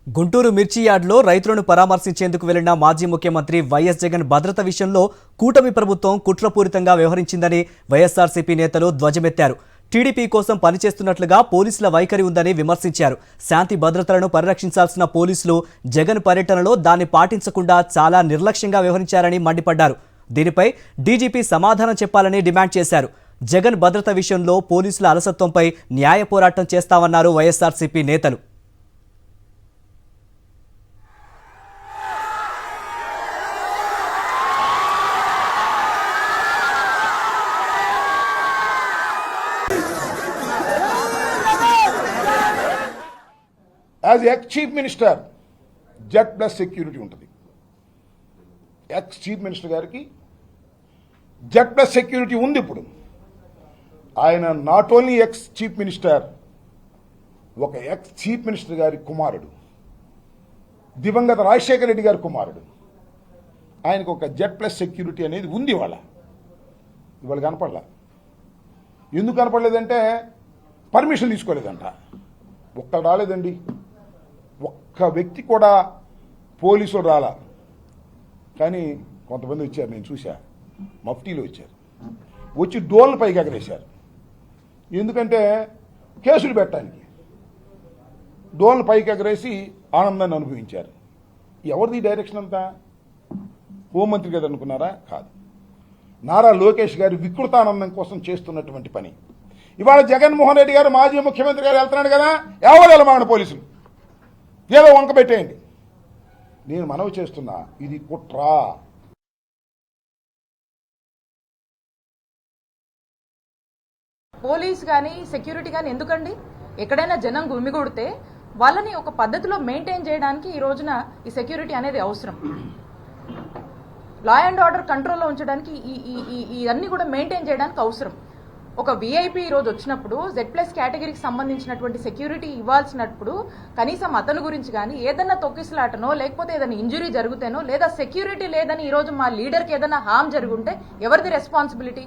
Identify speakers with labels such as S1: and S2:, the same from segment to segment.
S1: గుంటూరు మిర్చి యార్డ్లో రైతులను పరామర్శించేందుకు వెళ్లిన మాజీ ముఖ్యమంత్రి వైఎస్ జగన్ భద్రత విషయంలో కూటమి ప్రభుత్వం కుట్రపూరితంగా వ్యవహరించిందని వైఎస్ఆర్సీపీ నేతలు ధ్వజమెత్తారు. టీడీపీ కోసం పనిచేస్తున్నట్లుగా పోలీసుల వైఖరి ఉందని విమర్శించారు. శాంతి భద్రతలను పరిరక్షించాల్సిన పోలీసులు జగన్ పర్యటనలో దాన్ని పాటించకుండా చాలా నిర్లక్ష్యంగా వ్యవహరించారని మండిపడ్డారు. దీనిపై డీజీపీ సమాధానం చెప్పాలని డిమాండ్ చేశారు. జగన్ భద్రత విషయంలో పోలీసుల అలసత్వంపై న్యాయ పోరాటం చేస్తామన్నారు వైఎస్ఆర్సీపీ నేతలు.
S2: As ex chief minister Z plus security ఉంటుంది. ఎక్స్ చీఫ్ మినిస్టర్ గారికి జెడ్ ప్లస్ సెక్యూరిటీ ఉంది. ఇప్పుడు ఆయన not only ex chief minister, ఒక ఎక్స్ చీఫ్ మినిస్టర్ గారి కుమారుడు, దివంగత రాజశేఖర రెడ్డి గారి కుమారుడు. ఆయనకు ఒక జెడ్ ప్లస్ సెక్యూరిటీ అనేది ఉంది. ఇవాళ కనపడలా. ఎందుకు కనపడలేదంటే పర్మిషన్ తీసుకోలేదంట. ఒక్క రాలేదండి, ఒక్క వ్యక్తి కూడా పోలీసులు రాలా. కానీ కొంతమంది వచ్చారు, నేను చూసా, మఫ్టీలో వచ్చారు, వచ్చి డోర్ల పైకి ఎగరేశారు. ఎందుకంటే కేసులు పెట్టడానికి డోర్ల పైకి ఎగరేసి ఆనందాన్ని అనుభవించారు. ఎవరిది డైరెక్షన్ అంతా? హోంమంత్రి గారు అనుకున్నారా? కాదు, నారా లోకేష్ గారి వికృతానందం కోసం చేస్తున్నటువంటి పని. ఇవాళ జగన్మోహన్ రెడ్డి గారు మాజీ ముఖ్యమంత్రి గారు వెళ్తున్నాడు కదా, ఎవరు వెళ్ళమాన పోలీసులు ఏదో వంక పెట్టేయండి. నేను మనవి చేస్తున్నా, ఇది కుట్ర.
S3: పోలీస్ కానీ సెక్యూరిటీ కానీ ఎందుకండి? ఎక్కడైనా జనం గుమిగూడితే వాళ్ళని ఒక పద్ధతిలో మెయింటైన్ చేయడానికి ఈ రోజున ఈ సెక్యూరిటీ అనేది అవసరం. లా అండ్ ఆర్డర్ కంట్రోల్లో ఉంచడానికి ఇవన్నీ కూడా మెయింటైన్ చేయడానికి అవసరం. ఒక విఐపి ఈరోజు వచ్చినప్పుడు జెడ్ ప్లస్ కేటగిరీకి సంబంధించినటువంటి సెక్యూరిటీ ఇవ్వాల్సినప్పుడు కనీసం అతని గురించి కానీ ఏదన్నా తొక్కిసలాటనో లేకపోతే ఏదైనా ఇంజురీ జరుగుతేనో లేదా సెక్యూరిటీ లేదని ఈరోజు మా లీడర్కి ఏదైనా హామ్ జరుగుంటే ఎవరిది రెస్పాన్సిబిలిటీ?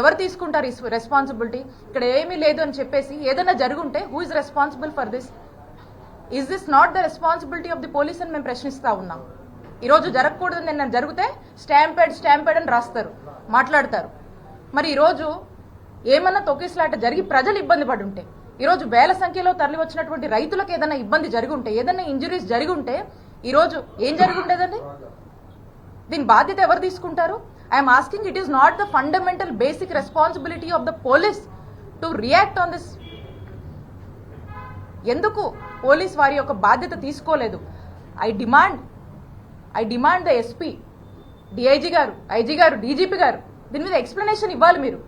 S3: ఎవరు తీసుకుంటారు ఈ రెస్పాన్సిబిలిటీ? ఇక్కడ ఏమీ లేదు అని చెప్పేసి ఏదైనా జరుగుంటే who is responsible for this? Is this not the responsibility of the police అని మేము ప్రశ్నిస్తా ఉన్నాం. ఈరోజు జరగకూడదు, నిన్న జరిగితే స్టాంపెడ్ అని రాస్తారు, మాట్లాడతారు. మరి ఈరోజు ఏమన్నా తొక్కిసలాట జరిగి ప్రజలు ఇబ్బంది పడి ఉంటే, ఈరోజు వేల సంఖ్యలో తరలి వచ్చినటువంటి రైతులకు ఏదైనా ఇబ్బంది జరిగి ఉంటే, ఏదైనా ఇంజురీస్ జరిగి ఉంటే ఈరోజు ఏం జరిగి ఉండేదండి? దీని బాధ్యత ఎవరు తీసుకుంటారు? I'm asking, it is not the fundamental basic responsibility of the police to react on this? ఎందుకు పోలీస్ వారి యొక్క బాధ్యత తీసుకోలేదు? I demand the SP, DIG గారు, ఐజీ గారు, డీజీపీ గారు దీని మీద ఎక్స్ప్లెనేషన్ ఇవ్వాలి. మీరు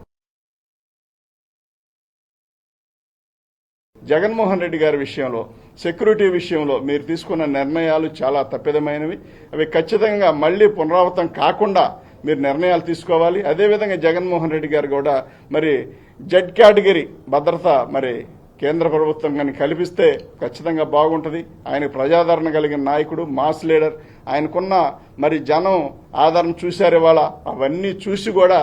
S4: జగన్మోహన్ రెడ్డి గారి విషయంలో, సెక్యూరిటీ విషయంలో మీరు తీసుకున్న నిర్ణయాలు చాలా తప్పిదమైనవి. అవి ఖచ్చితంగా మళ్లీ పునరావృతం కాకుండా మీరు నిర్ణయాలు తీసుకోవాలి. అదేవిధంగా జగన్మోహన్ రెడ్డి గారు కూడా మరి జెడ్ కేటగిరీ భద్రత మరి కేంద్ర ప్రభుత్వం కానీ కల్పిస్తే ఖచ్చితంగా బాగుంటుంది. ఆయన ప్రజాదరణ కలిగిన నాయకుడు, మాస్ లీడర్. ఆయనకున్న మరి జనం ఆదరణ చూశారు ఇవాళ. అవన్నీ చూసి కూడా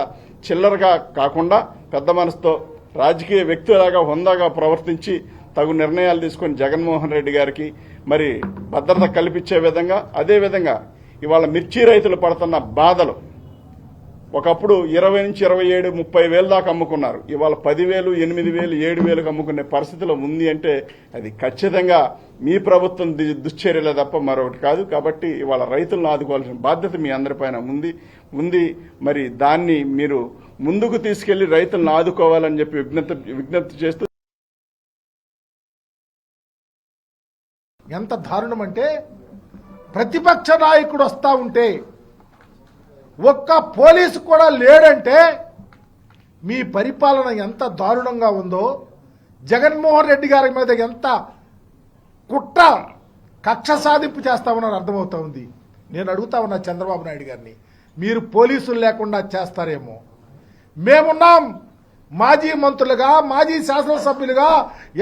S4: చిల్లరగా కాకుండా పెద్ద మనసుతో రాజకీయ వ్యక్తిలాగా హుందాగా ప్రవర్తించి తగు నిర్ణయాలు తీసుకుని జగన్మోహన్ రెడ్డి గారికి మరి భద్రత కల్పించే విధంగా, అదేవిధంగా ఇవాళ మిర్చి రైతులు పడుతున్న బాధలు, ఒకప్పుడు 20 నుంచి 27, 30 వేలు దాకా అమ్ముకున్నారు. ఇవాళ 10,000, 8,000, 7,000 అమ్ముకునే పరిస్థితిలో ఉంది అంటే అది ఖచ్చితంగా మీ ప్రభుత్వం దుశ్చర్యలే తప్ప మరొకటి కాదు. కాబట్టి ఇవాళ రైతులను ఆదుకోవాల్సిన బాధ్యత మీ అందరిపైన ఉంది. మరి దాన్ని మీరు ముందుకు తీసుకెళ్లి రైతులను ఆదుకోవాలని చెప్పి విజ్ఞప్తి చేస్తూ,
S5: ఎంత దారుణం అంటే ప్రతిపక్ష నాయకుడు వస్తా ఉంటే ఒక్క పోలీసు కూడా లేడంటే మీ పరిపాలన ఎంత దారుణంగా ఉందో, జగన్మోహన్ రెడ్డి గారి మీద ఎంత కుట్ర కక్ష సాధింపు చేస్తామని అర్థమవుతా ఉంది. నేను అడుగుతా ఉన్నా చంద్రబాబు నాయుడు గారిని, మీరు పోలీసులు లేకుండా చేస్తారేమో. మేమున్నాం, మాజీ మంత్రులుగా, మాజీ శాసనసభ్యులుగా,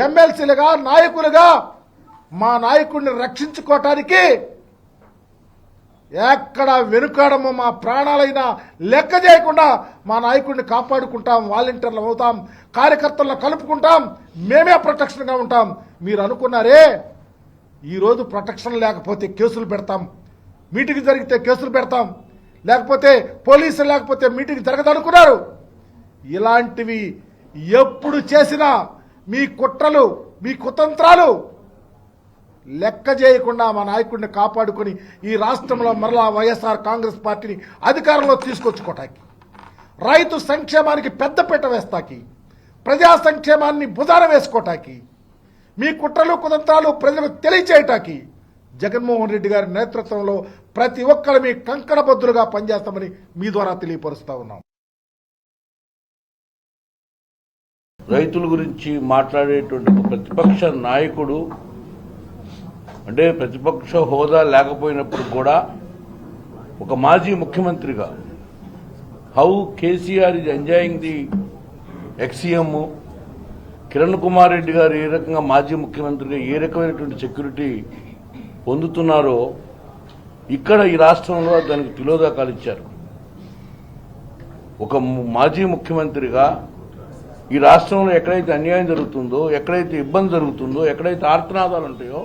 S5: ఎమ్మెల్సీలుగా, నాయకులుగా మా నాయకుడిని రక్షించుకోవటానికి ఎక్కడ వెనుకాడమో, మా ప్రాణాలైనా లెక్క చేయకుండా మా నాయకుడిని కాపాడుకుంటాం, వాలంటీర్లు అవుతాం, కార్యకర్తలను కలుపుకుంటాం, మేమే ప్రొటెక్షన్గా ఉంటాం. మీరు అనుకున్నారే ఈరోజు ప్రొటెక్షన్ లేకపోతే కేసులు పెడతాం, మీటింగ్ జరిగితే కేసులు పెడతాం, లేకపోతే పోలీసులు లేకపోతే మీటింగ్ జరగదనుకున్నారు. ఇలాంటివి ఎప్పుడు చేసినా మీ కుట్రలు, మీ కుతంత్రాలు లెక్క చేయకుండా మా నాయకుడిని కాపాడుకొని ఈ రాష్ట్రంలో మరలా వైఎస్ఆర్ కాంగ్రెస్ పార్టీని అధికారంలో తీసుకొచ్చుకోవటానికి, రైతు సంక్షేమానికి పెద్దపీట వేస్తాకి, ప్రజా సంక్షేమాన్ని భుజాన వేసుకోవటానికి, మీ కుట్రలు కుతంత్రాలు ప్రజలకు తెలియచేయటానికి జగన్మోహన్ రెడ్డి గారి నేతృత్వంలో ప్రతి ఒక్కరు మీ కంకణబద్దులుగా పనిచేస్తామని మీ ద్వారా తెలియపరుస్తా ఉన్నాం.
S6: రైతుల గురించి మాట్లాడేటువంటి ఒక ప్రతిపక్ష నాయకుడు, అంటే ప్రతిపక్ష హోదా లేకపోయినప్పుడు కూడా ఒక మాజీ ముఖ్యమంత్రిగా how KCR is enjoying the ex-CM, Kiran Kumar Reddy గారు ఏ రకంగా మాజీ ముఖ్యమంత్రిగా ఏ రకమైనటువంటి సెక్యూరిటీ పొందుతున్నారో ఇక్కడ ఈ రాష్ట్రంలో దానికి తిలోదకాలు ఇచ్చారు. ఒక మాజీ ముఖ్యమంత్రిగా ఈ రాష్ట్రంలో ఎక్కడైతే అన్యాయం జరుగుతుందో, ఎక్కడైతే ఇబ్బంది జరుగుతుందో, ఎక్కడైతే ఆర్తనాదాలు ఉంటాయో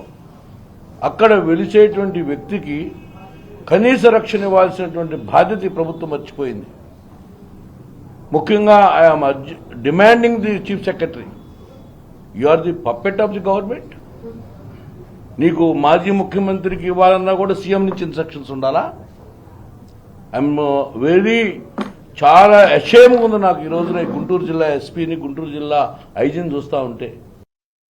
S6: అక్కడ వెలిసేటువంటి వ్యక్తికి కనీస రక్షణ ఇవ్వాల్సినటువంటి బాధ్యత ఈ ప్రభుత్వం మర్చిపోయింది. ముఖ్యంగా I'm demanding the chief secretary, you are the puppet of the government. నీకు మాజీ ముఖ్యమంత్రికి ఇవ్వాలన్నా కూడా సీఎం నుంచి ఇన్స్ట్రక్షన్స్ ఉండాలా? ఐఎమ్ వెరీ చాలా అషేమ్గా ఉంది నాకు ఈ రోజున గుంటూరు జిల్లా ఎస్పీని, గుంటూరు జిల్లా ఐజీని చూస్తూ ఉంటే.